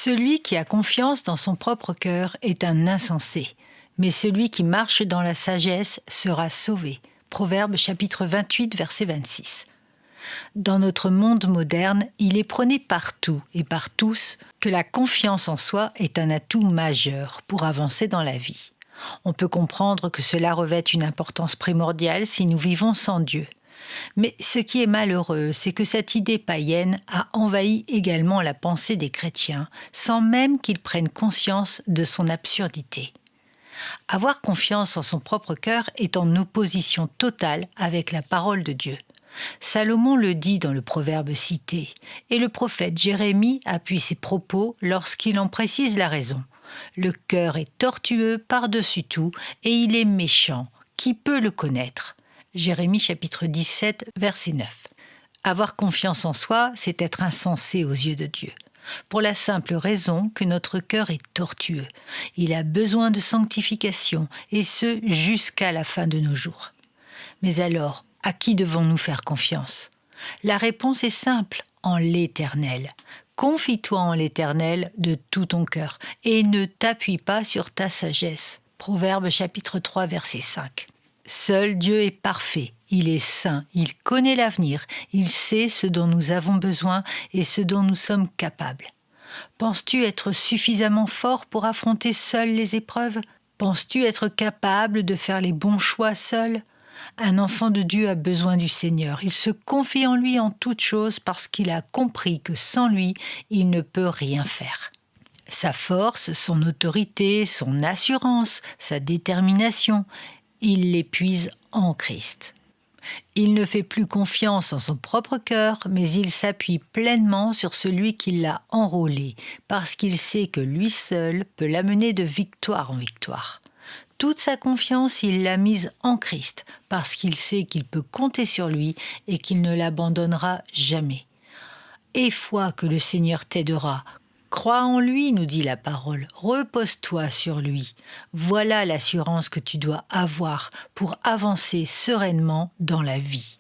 Celui qui a confiance dans son propre cœur est un insensé, mais celui qui marche dans la sagesse sera sauvé. Proverbe chapitre 28, verset 26. Dans notre monde moderne, il est prôné partout et par tous que la confiance en soi est un atout majeur pour avancer dans la vie. On peut comprendre que cela revêt une importance primordiale si nous vivons sans Dieu. Mais ce qui est malheureux, c'est que cette idée païenne a envahi également la pensée des chrétiens, sans même qu'ils prennent conscience de son absurdité. Avoir confiance en son propre cœur est en opposition totale avec la parole de Dieu. Salomon le dit dans le proverbe cité, et le prophète Jérémie appuie ses propos lorsqu'il en précise la raison. Le cœur est tortueux par-dessus tout, et il est méchant. Qui peut le connaître ? Jérémie chapitre 17, verset 9. Avoir confiance en soi, c'est être insensé aux yeux de Dieu. Pour la simple raison que notre cœur est tortueux. Il a besoin de sanctification, et ce jusqu'à la fin de nos jours. Mais alors, à qui devons-nous faire confiance ? La réponse est simple, en l'Éternel. Confie-toi en l'Éternel de tout ton cœur et ne t'appuie pas sur ta sagesse. Proverbe chapitre 3, verset 5. Seul Dieu est parfait, il est saint, il connaît l'avenir, il sait ce dont nous avons besoin et ce dont nous sommes capables. Penses-tu être suffisamment fort pour affronter seul les épreuves ? Penses-tu être capable de faire les bons choix seul ? Un enfant de Dieu a besoin du Seigneur. Il se confie en lui en toutes choses parce qu'il a compris que sans lui, il ne peut rien faire. Sa force, son autorité, son assurance, sa détermination, il les puise en Christ. Il ne fait plus confiance en son propre cœur, mais il s'appuie pleinement sur celui qui l'a enrôlé, parce qu'il sait que lui seul peut l'amener de victoire en victoire. Toute sa confiance, il l'a mise en Christ, parce qu'il sait qu'il peut compter sur lui et qu'il ne l'abandonnera jamais. Aie foi que le Seigneur t'aidera. Crois en lui, nous dit la parole. Repose-toi sur lui. Voilà l'assurance que tu dois avoir pour avancer sereinement dans la vie.